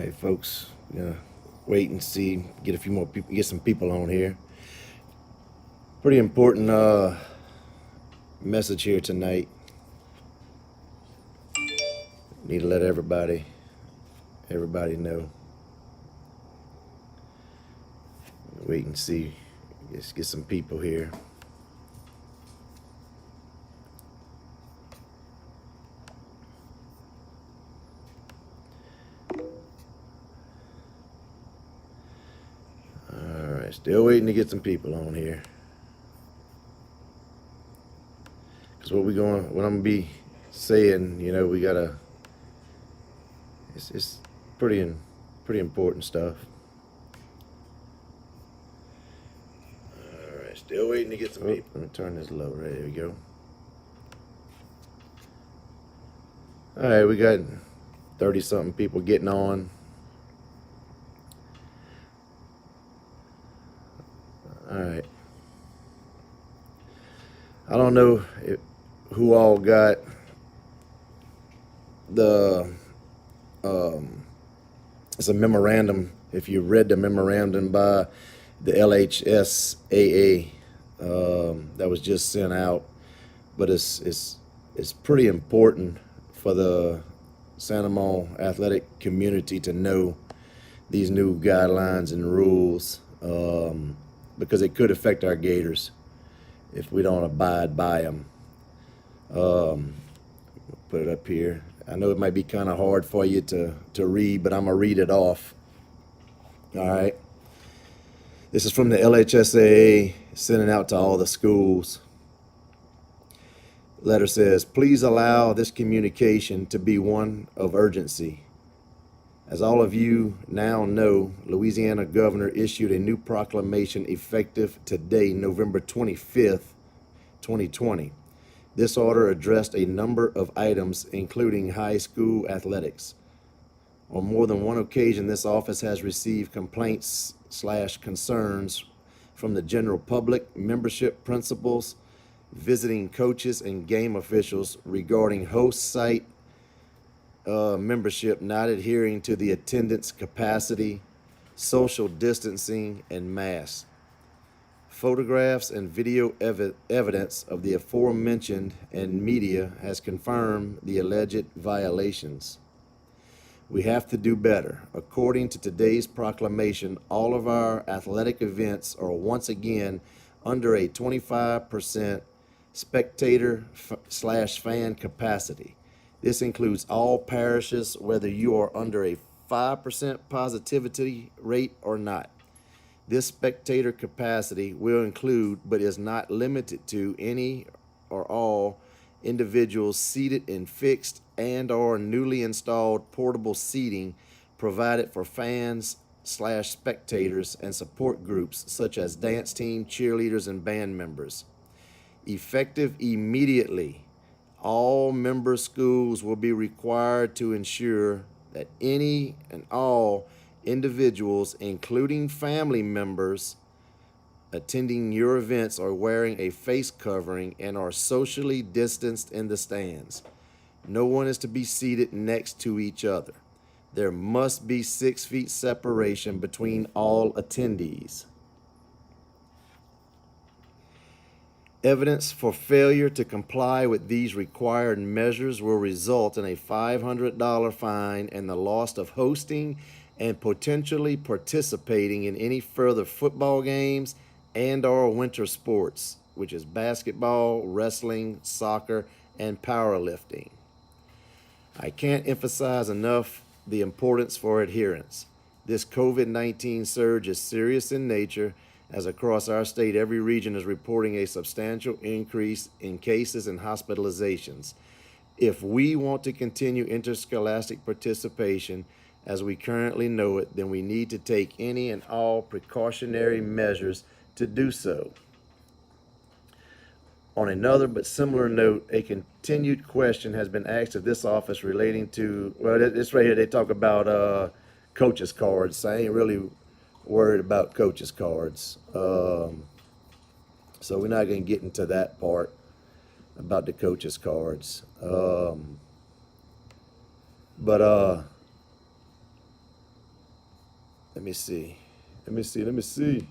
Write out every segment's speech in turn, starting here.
right, folks, gonna wait and see, get a few more people, get some people on here. Pretty important message here tonight. Need to let everybody know. Wait and see. Let's get some people here. All right, still waiting to get some people on here. Because what I'm gonna be saying, we gotta. It's pretty important stuff. All right, still waiting to get some people. Let me turn this low. There we go. All right, we got 30-something people getting on. All right. I don't know who all got the. It's a memorandum. If you read the memorandum by the LHSAA that was just sent out, but it's pretty important for the Santa Monica athletic community to know these new guidelines and rules because it could affect our Gators if we don't abide by them. Put it up here. I know it might be kind of hard for you to read, but I'm going to read it off. All right. This is from the LHSAA, sending out to all the schools. Letter says, please allow this communication to be one of urgency. As all of you now know, Louisiana governor issued a new proclamation effective today, November 25th, 2020. This order addressed a number of items, including high school athletics. On more than one occasion, this office has received complaints/concerns from the general public, membership principals, visiting coaches, and game officials regarding host site membership not adhering to the attendance capacity, social distancing, and masks. Photographs and video evidence of the aforementioned and media has confirmed the alleged violations. We have to do better. According to today's proclamation, all of our athletic events are once again under a 25% spectator/fan capacity. This includes all parishes, whether you are under a 5% positivity rate or not. This spectator capacity will include, but is not limited to, any or all individuals seated in fixed and or newly installed portable seating provided for fans/spectators and support groups such as dance team, cheerleaders, and band members. Effective immediately, all member schools will be required to ensure that any and all individuals, including family members, attending your events are wearing a face covering and are socially distanced in the stands. No one is to be seated next to each other. There must be 6 feet separation between all attendees. Evidence for failure to comply with these required measures will result in a $500 fine and the loss of hosting and potentially participating in any further football games and or winter sports, which is basketball, wrestling, soccer, and powerlifting. I can't emphasize enough the importance for adherence. This COVID-19 surge is serious in nature, as across our state, every region is reporting a substantial increase in cases and hospitalizations. If we want to continue interscholastic participation as we currently know it, then we need to take any and all precautionary measures to do so. On another but similar note, a continued question has been asked of this office relating to, well, this right here, they talk about coaches' cards. I ain't really worried about coaches' cards. So we're not going to get into that part about the coaches' cards. But Let me see. Let me see.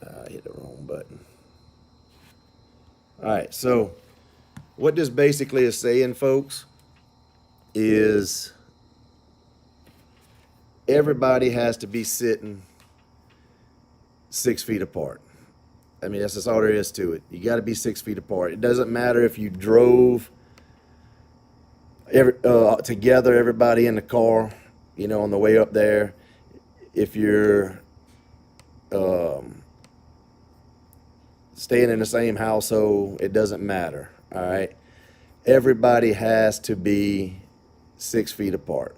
I hit the wrong button. All right, so what this basically is saying, folks, is everybody has to be sitting 6 feet apart. I mean, that's just all there is to it. You got to be 6 feet apart. It doesn't matter if you drove together, everybody in the car, on the way up there. If you're staying in the same household, it doesn't matter. All right, everybody has to be 6 feet apart.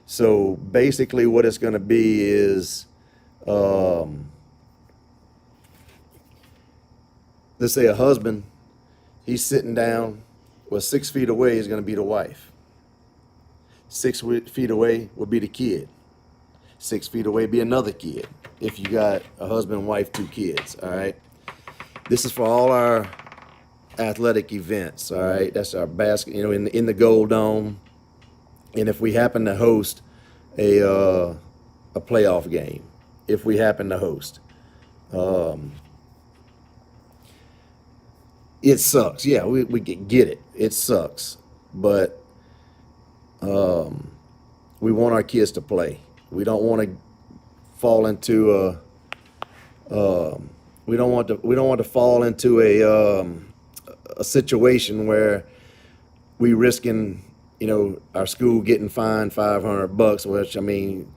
So basically, what it's going to be is, let's say a husband, he's sitting down. Well, 6 feet away is going to be the wife. 6 feet away would be the kid. 6 feet away be another kid. If you got a husband, wife, 2 kids. All right. This is for all our athletic events. All right. That's our basket. In the Gold Dome, and if we happen to host a playoff game, if we happen to host, it sucks. Yeah, we get it. It sucks, but we want our kids to play. We don't want to fall into we don't want to fall into a situation where we risking our school getting fined $500, which, I mean,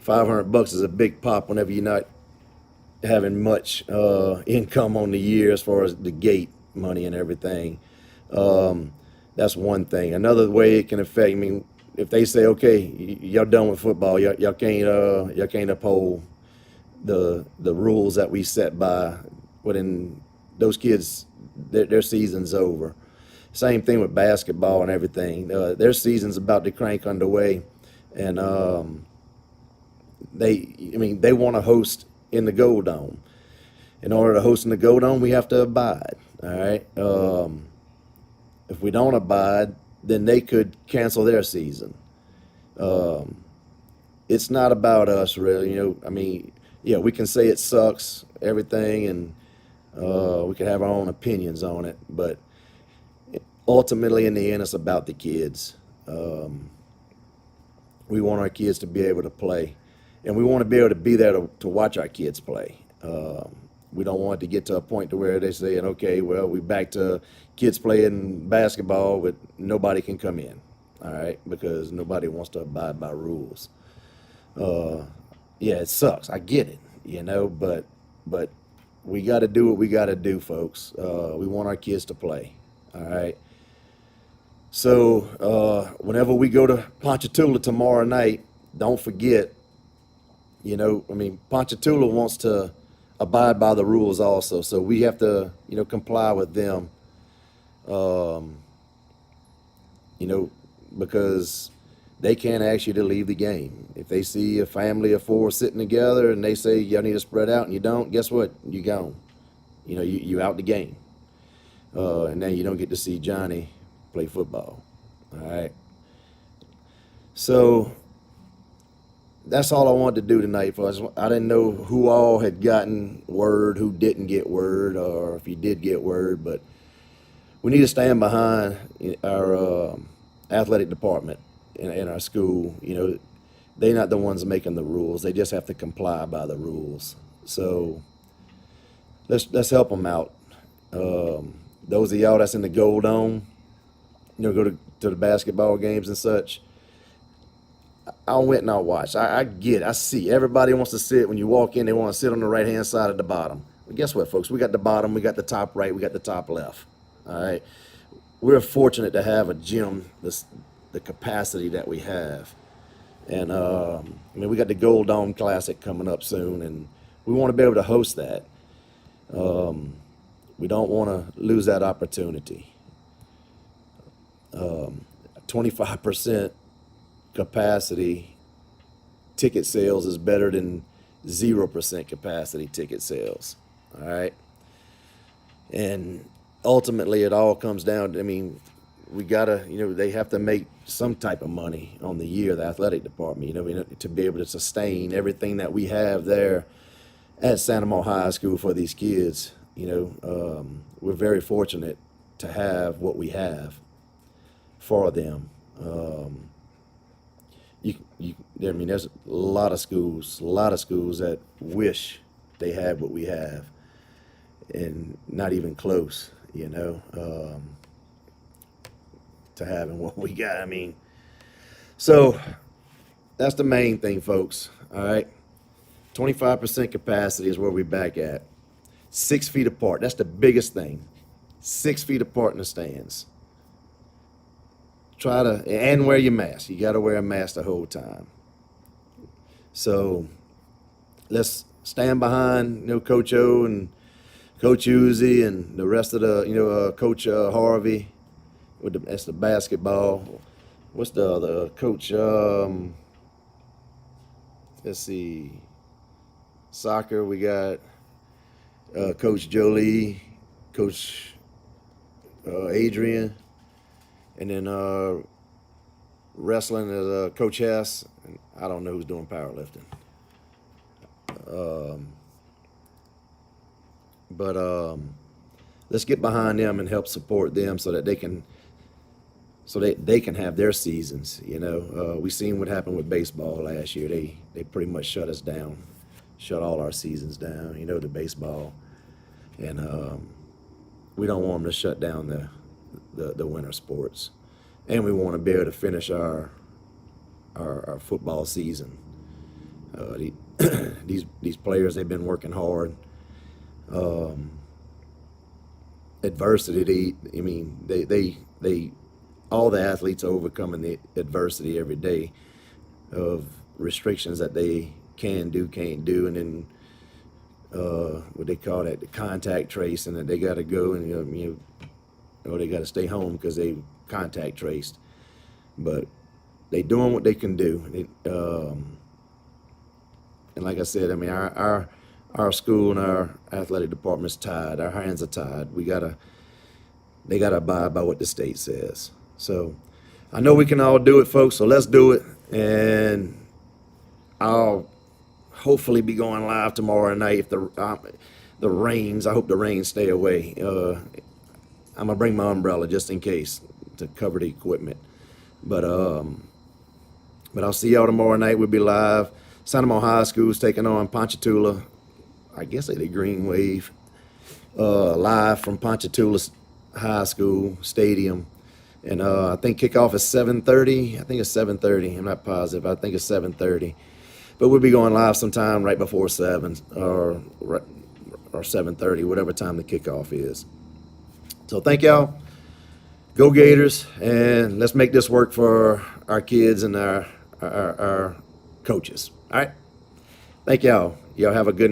$500 is a big pop whenever you're not having much income on the year as far as the gate money and everything. That's one thing. Another way it can affect, I mean, if they say, okay, y'all done with football, y'all can't uphold the rules that we set by, within those kids, their season's over. Same thing with basketball and everything. Their season's about to crank underway, and they want to host in the Gold Dome. In order to host in the Gold Dome, we have to abide. All right. If we don't abide, then they could cancel their season. It's not about us, really. I mean, yeah, we can say it sucks, everything, and we can have our own opinions on it, but ultimately, in the end, it's about the kids. We want our kids to be able to play, and we want to be able to be there to watch our kids play. We don't want it to get to a point to where they're saying, okay, well, we're back to kids playing basketball, but nobody can come in, all right, because nobody wants to abide by rules. Yeah, it sucks. I get it, but we got to do what we got to do, folks. We want our kids to play, all right. So whenever we go to Ponchatoula tomorrow night, don't forget, I mean, Ponchatoula wants to abide by the rules also. So we have to, comply with them, because they can't ask you to leave the game. If they see a family of four sitting together and they say y'all need to spread out and you don't, guess what? You gone. You out the game. And then you don't get to see Johnny play football. All right. So that's all I wanted to do tonight, folks. I didn't know who all had gotten word, who didn't get word, or if you did get word, but we need to stand behind our athletic department in our school. They're not the ones making the rules. They just have to comply by the rules. So let's help them out. Those of y'all that's in the Gold Dome, go to the basketball games and such. I went and I watched. I get it. I see. Everybody wants to sit. When you walk in, they want to sit on the right-hand side of the bottom. Well, guess what, folks? We got the bottom, we got the top right, we got the top left. All right. We're fortunate to have a gym, the capacity that we have. And, I mean, we got the Gold Dome Classic coming up soon, and we want to be able to host that. We don't want to lose that opportunity. 25% capacity ticket sales is better than 0% capacity ticket sales. All right. And ultimately, it all comes down to, I mean, we gotta, they have to make some type of money on the year, the athletic department, to be able to sustain everything that we have there at Santa Monica High School for these kids. We're very fortunate to have what we have for them. There's a lot of schools that wish they had what we have, and not even close, to having what we got. So that's the main thing, folks. All right, 25% capacity is where we're back at. 6 feet apart. That's the biggest thing. 6 feet apart in the stands. And wear your mask. You got to wear a mask the whole time. So let's stand behind, Coach O and Coach Uzi and the rest of the, Coach Harvey. That's the basketball. What's the other coach? Let's see. Soccer, we got Coach Jolie, Coach Adrian, and then wrestling is Coach Hess. And I don't know who's doing powerlifting. But let's get behind them and help support them so that they can have their seasons. We seen what happened with baseball last year. They pretty much shut us down, shut all our seasons down. The baseball, and we don't want them to shut down the winter sports, and we want to be able to finish our football season. These players, they've been working hard. Adversity, they all the athletes are overcoming the adversity every day of restrictions that they can do, can't do, and then what they call that, the contact tracing, that they got to go and they got to stay home because they contact traced. But they doing what they can do. And like I said, our school and our athletic department's tied. Our hands are tied. They gotta abide by what the state says. So I know we can all do it, folks. So let's do it. And I'll hopefully be going live tomorrow night if the rains. I hope the rains stay away. I'm gonna bring my umbrella just in case to cover the equipment. But I'll see y'all tomorrow night. We'll be live. Santa Monica High School's taking on Ponchatoula. I guess they're the Green Wave. Live from Ponchatoula High School Stadium. And I think kickoff is 7:30. I think it's 7:30. I'm not positive. I think it's 7:30. But we'll be going live sometime right before 7 or 7:30, whatever time the kickoff is. So thank y'all. Go Gators, and let's make this work for our kids and our coaches. All right? Thank y'all. Y'all have a good night.